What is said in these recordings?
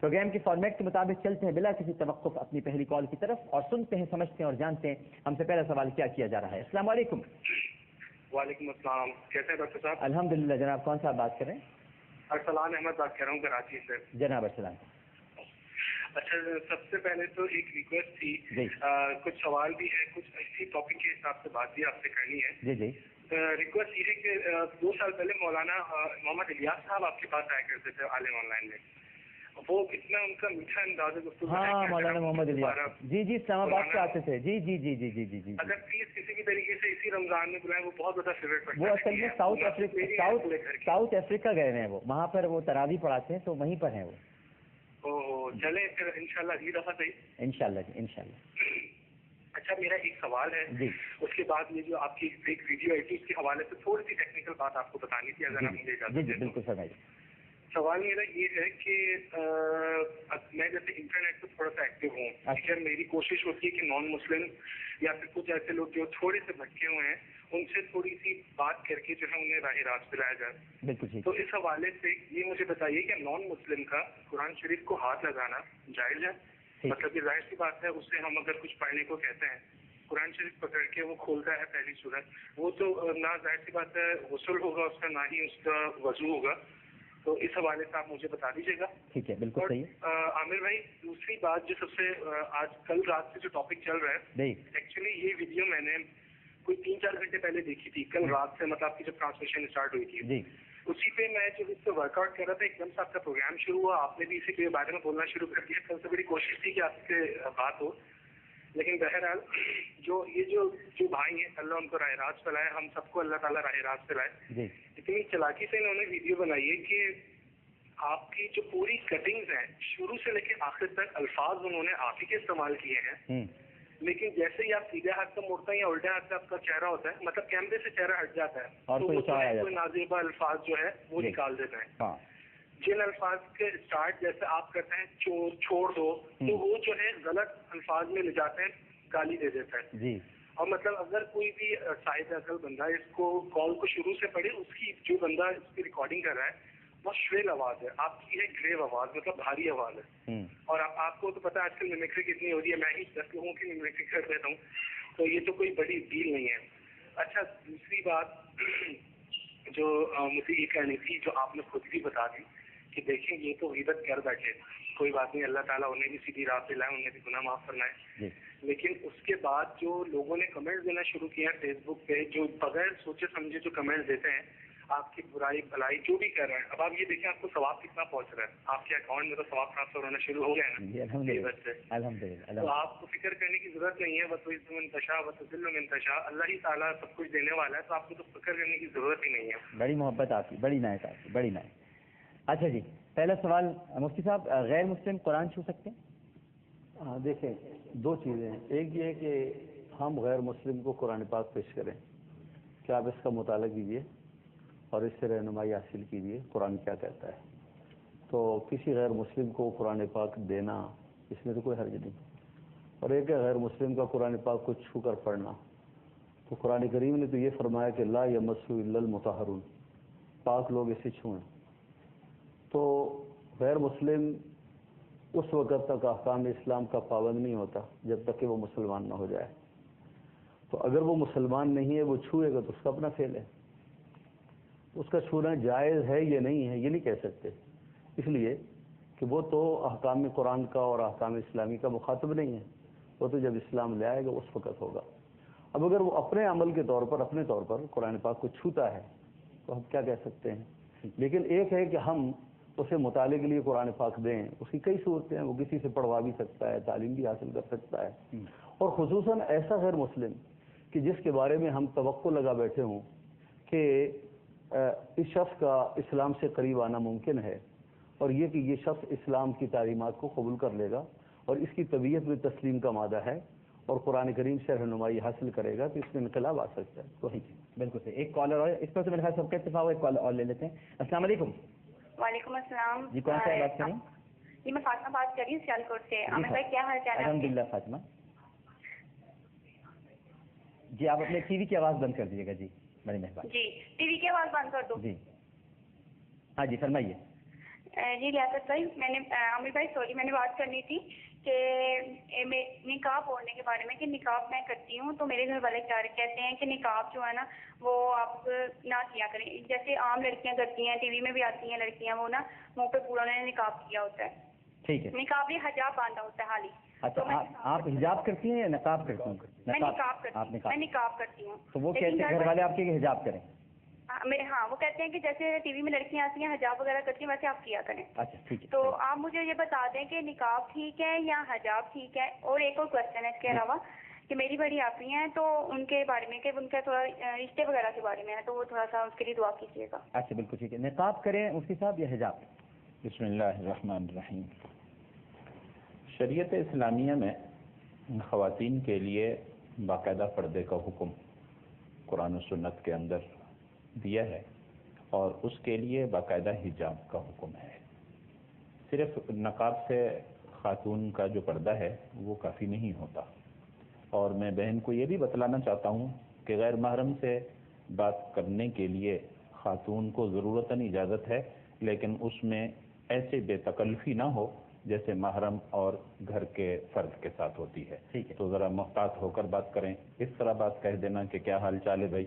Programme کے format کے مطابق چلتے ہیں بلا کسی توقف اپنی پہلی کال کی طرف اور سنتے ہیں، سمجھتے ہیں اور جانتے ہیں ہم سے پہلا سوال کیا کیا جا رہا ہے۔ السلام علیکم۔ وعلیکم السلام، کیسے ہیں ڈاکٹر صاحب؟ الحمدللہ جناب، کون صاحب بات کر رہے ہیں؟ ارسلان احمد بات کر رہا ہوں کراچی سے۔ جناب ارسلان۔ اچھا، سب سے پہلے تو ایک ریکویسٹ تھی، کچھ سوال بھی ہے، کچھ اسی ٹاپک کے حساب سے بات بھی آپ سے کرنی ہے۔ جی جی۔ ریکویسٹ یہ ہے کہ 2 سال پہلے مولانا محمد الیاس صاحب آپ کے پاس آیا کرتے تھے عالم آن لائن میں، وہ اتنا ان کا میٹھا انداز ہے۔ ہاں مولانا محمد الیاس، جی جی، اسلام آباد سے آتے تھے، جی جی جی جی جی جی جی۔ اگر پلیز کسی بھی طریقے سے اسی رمضان میں بلائیں، وہ بہت زیادہ فیوریٹ۔ وہ اصل میں ساؤتھ افریقہ گئے ہیں، وہ وہاں پر وہ تراویح پڑھاتے ہیں تو وہیں پر ہیں وہ۔ چلیں پھر انشاءاللہ اگلی دفعہ صحیح، انشاءاللہ جی انشاءاللہ۔ اچھا، میرا ایک سوال ہے جی، اس کے بعد یہ جو آپ کی ایک ویڈیو آئی تھی اس کے حوالے سے تھوڑی سی ٹیکنیکل بات آپ کو بتانی تھی، اگر آپ مجھے اجازت دیں۔ جی بالکل فرمائیے۔ سوال میرا یہ ہے کہ میں جیسے انٹرنیٹ پہ تھوڑا سا ایکٹیو ہوں، اگر میری کوشش ہوتی ہے کہ نان مسلم یا پھر کچھ ایسے لوگ جو تھوڑے سے بھٹکے ہوئے ہیں ان سے تھوڑی سی بات کر کے جو ہے انہیں راہ راست پلایا جائے۔ بالکل۔ تو اس حوالے سے یہ مجھے بتائیے کہ نان مسلم کا قرآن شریف کو ہاتھ لگانا جائز ہے؟ مطلب یہ ظاہر سی بات ہے، اس سے ہم اگر کچھ پڑھنے کو کہتے ہیں، قرآن شریف پکڑ کے وہ کھولتا ہے پہلی سورت، وہ تو نہ ظاہر سی بات ہے غسل ہوگا اس کا، نہ ہی اس کا وضو ہوگا، تو اس حوالے سے آپ مجھے بتا دیجیے گا۔ ٹھیک ہے، بالکل صحیح۔ عامر بھائی، دوسری بات جو سب سے آج کل رات سے جو ٹاپک چل رہا ہے، ایکچولی یہ ویڈیو میں نے کوئی 3-4 گھنٹے پہلے دیکھی تھی، کل رات سے، مطلب آپ کی جب ٹرانسمیشن اسٹارٹ ہوئی تھی اسی پہ میں جب اس پہ ورک آؤٹ کر رہا تھا، ایک دم سے آپ کا پروگرام شروع ہوا، آپ نے بھی اسی کے بارے میں بولنا شروع کر دیا۔ کل سے بڑی کوشش تھی کہ آپ سے بات ہو، لیکن بہرحال جو بھائی ہیں اللہ ان کو راہ راست پلائے، ہم سب کو اللہ تعالیٰ راہ راست پلائے۔ اتنی چلاکی سے انہوں نے ویڈیو بنائی ہے کہ آپ کی جو پوری کٹنگز ہیں شروع سے لے کے آخر تک الفاظ انہوں نے آپ ہی کے استعمال کیے ہیں، لیکن جیسے ہی آپ سیدھے ہاتھ سے موڑتا ہے یا الٹے ہاتھ سے آپ کا چہرہ ہوتا ہے، مطلب کیمرے سے چہرہ ہٹ جاتا ہے تو وہ کوئی نازیبا الفاظ جو ہے وہ نکال دیتے ہیں۔ جن الفاظ کے اسٹارٹ جیسے آپ کرتے ہیں چھوڑ دو، تو وہ جو ہے غلط الفاظ میں لے جاتے ہیں، گالی دے دیتا ہے۔ اور مطلب اگر کوئی بھی صاحب عقل بندہ اس کو کال کو شروع سے پڑھے، اس کی جو بندہ اس کی ریکارڈنگ کر رہا ہے بہت شریل آواز ہے، آپ کی ہے گریو آواز، مطلب بھاری آواز ہے۔ اور آپ کو تو پتا ہے آج کل میمیکری کتنی ہو رہی ہے، میں ہی 10 لوگوں کی میمیکری کر دیتا ہوں، تو یہ تو کوئی بڑی ڈیل نہیں ہے۔ اچھا، دوسری بات جو مجھے یہ کہنی تھی، جو آپ نے خود بھی بتا دی کہ دیکھیں یہ تو غیبت کر بیٹھے، کوئی بات نہیں، اللہ تعالیٰ انہیں بھی سیدھی راہ پہ لائے، انہیں بھی گناہ معاف فرمائے، لیکن اس کے بعد جو لوگوں نے کمنٹ دینا شروع کیا فیس بک پہ، جو بغیر سوچے سمجھے جو کمنٹ دیتے ہیں، آپ کی برائی بھلائی جو بھی کر رہے ہیں، اب آپ یہ دیکھیں آپ کو ثواب کتنا پہنچ رہا ہے، آپ کے اکاؤنٹ میں تو ثواب ٹرانسفر ہونا شروع ہو گیا ہے نا، تو آپ کو فکر کرنے کی ضرورت نہیں ہے، وَتُعِزُّ مَن تَشَاءُ وَتُذِلُّ مَن تَشَاءُ، اللہ ہی تعالیٰ سب کچھ دینے والا ہے، تو آپ کو تو فکر کرنے کی ضرورت ہی نہیں ہے۔ بڑی محبت آپ کی، بڑی عنایت آپ کی، بڑی عنایت۔ اچھا جی، پہلا سوال مفتی صاحب، غیر مسلم قرآن چھو سکتے ہیں؟ ہاں، دیکھیں 2 چیزیں ہیں، ایک یہ ہے کہ ہم غیر مسلم کو قرآن پاک پیش کریں کہ آپ اس کا مطالعہ کیجئے اور اس سے رہنمائی حاصل کیجئے قرآن کیا کہتا ہے، تو کسی غیر مسلم کو قرآن پاک دینا اس میں تو کوئی حرج نہیں۔ اور ایک ہے غیر مسلم کا قرآن پاک کو چھو کر پڑھنا، تو قرآن کریم نے تو یہ فرمایا کہ لا یمسہ الا المطہرون، پاک لوگ اسے چھوئیں، تو غیر مسلم اس وقت تک احکام اسلام کا پابند نہیں ہوتا جب تک کہ وہ مسلمان نہ ہو جائے، تو اگر وہ مسلمان نہیں ہے، وہ چھوئے گا تو اس کا اپنا فعل ہے، اس کا چھونا جائز ہے یہ نہیں ہے یہ نہیں کہہ سکتے، اس لیے کہ وہ تو احکام قرآن کا اور احکام اسلامی کا مخاطب نہیں ہے، وہ تو جب اسلام لے آئے گا اس وقت ہوگا۔ اب اگر وہ اپنے عمل کے طور پر اپنے طور پر قرآن پاک کو چھوتا ہے تو ہم کیا کہہ سکتے ہیں، لیکن ایک ہے کہ ہم اسے مطالعے کے لیے قرآن پاک دیں، اس کی کئی صورتیں ہیں، وہ کسی سے پڑھوا بھی سکتا ہے، تعلیم بھی حاصل کر سکتا ہے، اور خصوصاً ایسا غیر مسلم کہ جس کے بارے میں ہم توقع لگا بیٹھے ہوں کہ اس شخص کا اسلام سے قریب آنا ممکن ہے، اور یہ کہ یہ شخص اسلام کی تعلیمات کو قبول کر لے گا اور اس کی طبیعت میں تسلیم کا مادہ ہے اور قرآن کریم سے رہنمائی حاصل کرے گا، تو اس میں انقلاب آ سکتا ہے۔ تو بالکل صحیح۔ ایک کالر اور اس پر سے میرے خیال سب کا اتفاق، ایک کال اور لے لیتے ہیں۔ السلام علیکم۔ وعلیکم السلام جی، کون سے بات کریں؟ جی میں فاطمہ بات کر رہی ہوں سیالکوٹ سے۔ عامر بھائی کیا حال چال ہے؟ الحمدللہ فاطمہ جی، آپ اپنے ٹی وی کی آواز بند کر دیجیے گا، جی بڑی مہربانی۔ جی ٹی وی کی آواز بند کر دو۔ جی ہاں جی فرمائیے۔ جی لیاقت بھائی، میں نے عامر بھائی سوری، میں نے بات کرنی تھی کہ نقاب اوڑھنے کے بارے میں، کہ نقاب میں کرتی ہوں تو میرے گھر والے کہتے ہیں کہ نقاب جو ہے نا وہ آپ نہ کیا کریں، جیسے عام لڑکیاں کرتی ہیں، ٹی وی میں بھی آتی ہیں لڑکیاں، وہ نا منہ پہ پورا انہوں نے نقاب کیا ہوتا ہے. ٹھیک ہے، نقاب یہ حجاب باندھا ہوتا ہے حالی. اچھا آپ حجاب کرتی ہیں یا نقاب کرتی ہیں؟ میں نقاب کرتی ہوں. تو وہ کہتے ہیں گھر والے آپ کے کہ حجاب کریں؟ میرے ہاں وہ کہتے ہیں کہ جیسے ٹی وی میں لڑکیاں آتی ہیں حجاب وغیرہ کرتی ہیں ویسے آپ کیا کریں. اچھا ٹھیک ہے. تو آپ مجھے یہ بتا دیں کہ نقاب ٹھیک ہے یا حجاب ٹھیک ہے. اور ایک اور کوشچن ہے اس کے علاوہ کہ میری بڑی آپی ہیں تو ان کے بارے میں، کہ ان کا تھوڑا رشتے وغیرہ کے بارے میں ہے، تو وہ تھوڑا سا اس کے لیے دعا کیجیے گا. اچھا بالکل ٹھیک ہے. نقاب کریں مفتی صاحب یا حجاب؟ بسم اللہ الرحمن الرحیم. شریعت اسلامیہ میں خواتین کے لیے باقاعدہ پردے کا حکم قرآن و سنت کے اندر دیا ہے، اور اس کے لیے باقاعدہ حجاب کا حکم ہے. صرف نقاب سے خاتون کا جو پردہ ہے وہ کافی نہیں ہوتا. اور میں بہن کو یہ بھی بتلانا چاہتا ہوں کہ غیر محرم سے بات کرنے کے لیے خاتون کو ضرورتاً اجازت ہے، لیکن اس میں ایسے بے تکلفی نہ ہو جیسے محرم اور گھر کے فرد کے ساتھ ہوتی ہے. تو ذرا محتاط ہو کر بات کریں. اس طرح بات کہہ دینا کہ کیا حال چال ہے بھائی،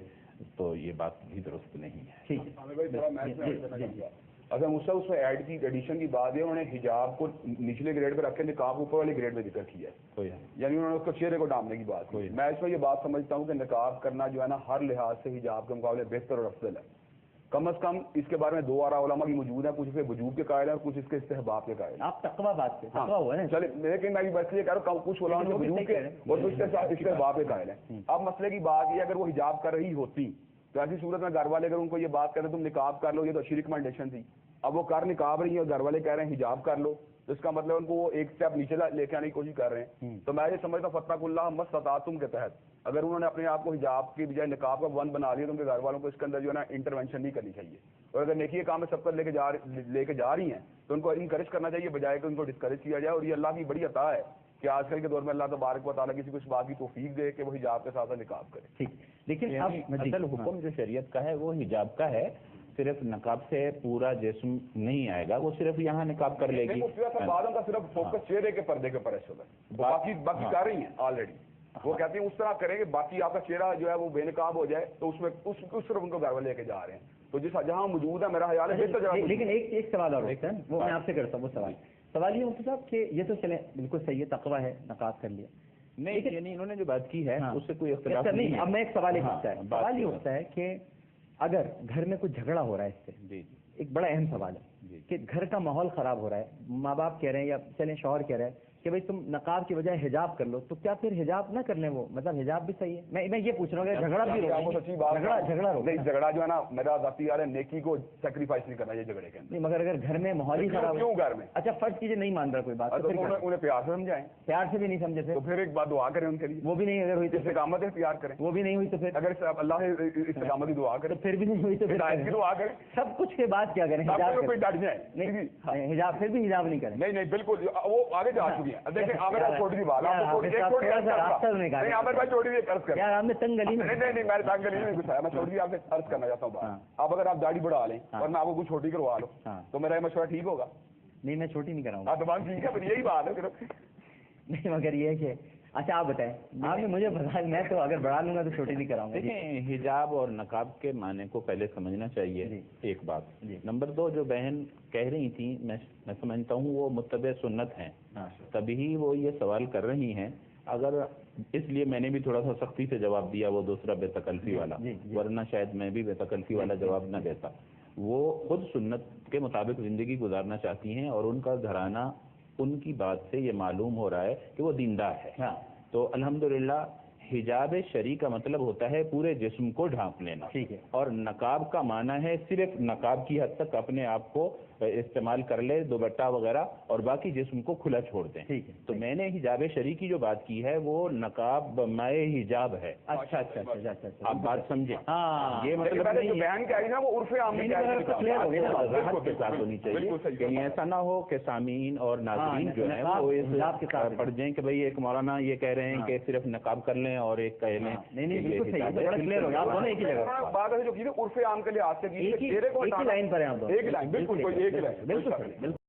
تو یہ بات بھی درست نہیں ہے. اگر مجھ سے اس میں ایڈیشن کی بات ہے، انہوں نے حجاب کو نچلے گریڈ پہ رکھ کے نقاب اوپر والے گریڈ پہ ذکر کیا ہے، یعنی انہوں نے اس کو چہرے کو ڈھانپنے کی بات کی. میں اس میں یہ بات سمجھتا ہوں کہ نقاب کرنا جو ہے نا ہر لحاظ سے حجاب کے مقابلے بہتر اور افضل ہے. کم از کم اس کے بارے میں دو آراء علماء کی موجود ہیں، کچھ اس کے وجوب کے قائل ہیں اور کچھ اس کے استحباب کے قائل ہیں. آپ تقویٰ بات سے چلے، لیکن میں بس یہ کہہ رہا ہوں کچھ علماء جو وجوب کے اور کچھ کے ساتھ استحباب کے قائل ہیں. اب مسئلے کی بات یہ اگر وہ حجاب کر رہی ہوتی تو ایسی صورت میں گھر والے اگر ان کو یہ بات کریں تم نقاب کر لو، یہ تو اچھی ریکمنڈیشن تھی. اب وہ کر نقاب رہی ہے اور گھر والے کہہ رہے ہیں حجاب کر لو، تو اس کا مطلب ان کو وہ ایک اسٹیپ نیچے لے کے آنے کی کوشش کر رہے ہیں. تو میں یہ سمجھتا ہوں فتق اللہ مستطعتم کے تحت اگر انہوں نے اپنے آپ کو حجاب کی بجائے نقاب کا بند بنا لیا تو ان کے گھر والوں کو اس کے اندر جو ہے نا انٹرونشن نہیں کرنی چاہیے. اور اگر نیکی کے کام میں سب کو لے کے جا رہی ہیں تو ان کو انکریج کرنا چاہیے بجائے کہ ان کو ڈسکریج کیا جائے. اور یہ اللہ کی بڑی عطا ہے کہ آج کل کے دور میں اللہ تبارک و تعالیٰ کسی کو اس بات کی توفیق دے کہ وہ حجاب کے ساتھ نقاب کرے. لیکن اصل حکم جو شریعت کا ہے وہ حجاب کا ہے. صرف نقاب سے پورا جسم نہیں آئے گا، وہ صرف یہاں نقاب کر لے گی. بعدوں کا صرف فوکس چہرے کے پردے کے اوپر ہے، باقی کر رہی ہیں آلریڈی. وہ کہتی ہیں اس طرح کریں کہ باقی آپ کا چہرہ جو ہے وہ بے نقاب ہو جائے، تو اس میں اس طرف ان کو گھر والے لے کے جا رہے ہیں. تو جہاں موجود ہے میرا خیال ہے. لیکن ایک سوال اور وہ میں آپ سے کرتا ہوں. وہ سوال یہ مفتی صاحب کہ یہ تو چلے بالکل صحیح ہے، تقویٰ ہے، نقاب کر لیا. نہیں یعنی انہوں نے جو بات کی ہے اس سے کوئی اختلاف نہیں ہے. اب میں ایک سوال یہ ہوتا ہے کہ اگر گھر میں کچھ جھگڑا ہو رہا ہے اس سے، ایک بڑا اہم سوال ہے کہ گھر کا ماحول خراب ہو رہا ہے، ماں باپ کہہ رہے ہیں یا چلیں شوہر کہہ رہے ہیں کہ بھائی تم نقاب کی بجائے حجاب کر لو، تو کیا پھر حجاب نہ کر لیں؟ وہ مطلب حجاب بھی صحیح ہے. میں یہ پوچھ رہا ہوں کہ جھگڑا بھی جھگڑا جو ہے نا میرا ذاتی یار ہے، نیکی کو سیکریفائز نہیں کرنا یہ جھگڑے کے اندر. مگر اگر گھر میں ماحول ہی خراب کیوں گھر میں اچھا فرض کیجیے نہیں مان رہا کوئی بات، انہیں پیار سے سمجھائیں. پیار سے بھی نہیں سمجھے تو پھر ایک بات دعا کریں ان کے لیے، وہ بھی نہیں اگر ہوئی تو استقامت اختیار کریں. وہ بھی نہیں ہوئی تو پھر اگر اللہ استقامت کی دعا کریں، پھر بھی نہیں ہوئی تو ہدایت کی دعا کریں. سب کچھ کے بعد کیا کریں؟ کوئی ڈٹ جائے حجاب، پھر بھی حجاب نہیں کریں. نہیں بالکل وہ آگے جا چکی ہیں. دیکھیں عامر بھائی چھوٹی سی بات، عامر بھائی چھوٹی سی عرض کریں. آپ نے تنگ گلی میں نہیں میں تنگ گلی میں گھسایا، میں چھوٹی سی آپ سے عرض کرنا چاہتا ہوں بات. اب اگر آپ داڑھی بڑھا لیں اور میں آپ کو کچھ چھوٹی کروا لوں تو میرا یہ مشورہ ٹھیک ہوگا؟ نہیں میں چھوٹی نہیں کراؤں گا. ٹھیک ہے، پھر یہی بات ہے. نہیں مگر یہ ہے کہ اچھا آپ بتائیں، آپ نے مجھے بتایا میں تو اگر بڑھا لوں گا تو چھوٹی نہیں کراؤں گا. دیکھیں حجاب اور نقاب کے معنی کو پہلے سمجھنا چاہیے. ایک بات. نمبر دو، جو بہن کہہ رہی تھیں میں سمجھتا ہوں وہ متبع سنت ہیں، تبھی وہ یہ سوال کر رہی ہیں. اگر اس لیے میں نے بھی تھوڑا سا سختی سے جواب دیا وہ دوسرا بے تکلفی والا، ورنہ شاید میں بھی بے تکلفی والا جواب نہ دیتا. وہ خود سنت کے مطابق زندگی گزارنا چاہتی ہیں اور ان کا گھرانہ ان کی بات سے یہ معلوم ہو رہا ہے کہ وہ دیندار ہے. تو الحمدللہ حجاب شرعی کا مطلب ہوتا ہے پورے جسم کو ڈھانپ لینا. اور نقاب کا معنی ہے صرف نقاب کی حد تک اپنے آپ کو استعمال کر لے، دوپٹہ وغیرہ، اور باقی جسم کو کھلا چھوڑ دیں. تو میں نے حجاب شرعی کی جو بات کی ہے وہ نقاب مائع حجاب ہے. اچھا آپ بات سمجھیں. یہ مطلب بیان کیا ہے نا وہ عرف عام کے ساتھ ہونی چاہیے. کہیں ایسا نہ ہو کہ سامعین اور ناظرین جو ہیں وہ اس پڑھ جائیں کہ بھائی ایک مولانا یہ کہہ رہے ہیں کہ صرف نقاب کر لیں لیں اور ایک کہہ لیں. نہیں بالکل صحیح ہے, بڑا کلیئر ہو گیا, آپ دونوں ایک ہی جگہ بات ہے جو کی عرف عام کے لحاظ سے ایک ہی لائن پر ہیں آپ دونوں, ایک لائن بالکل ایک لائن بالکل.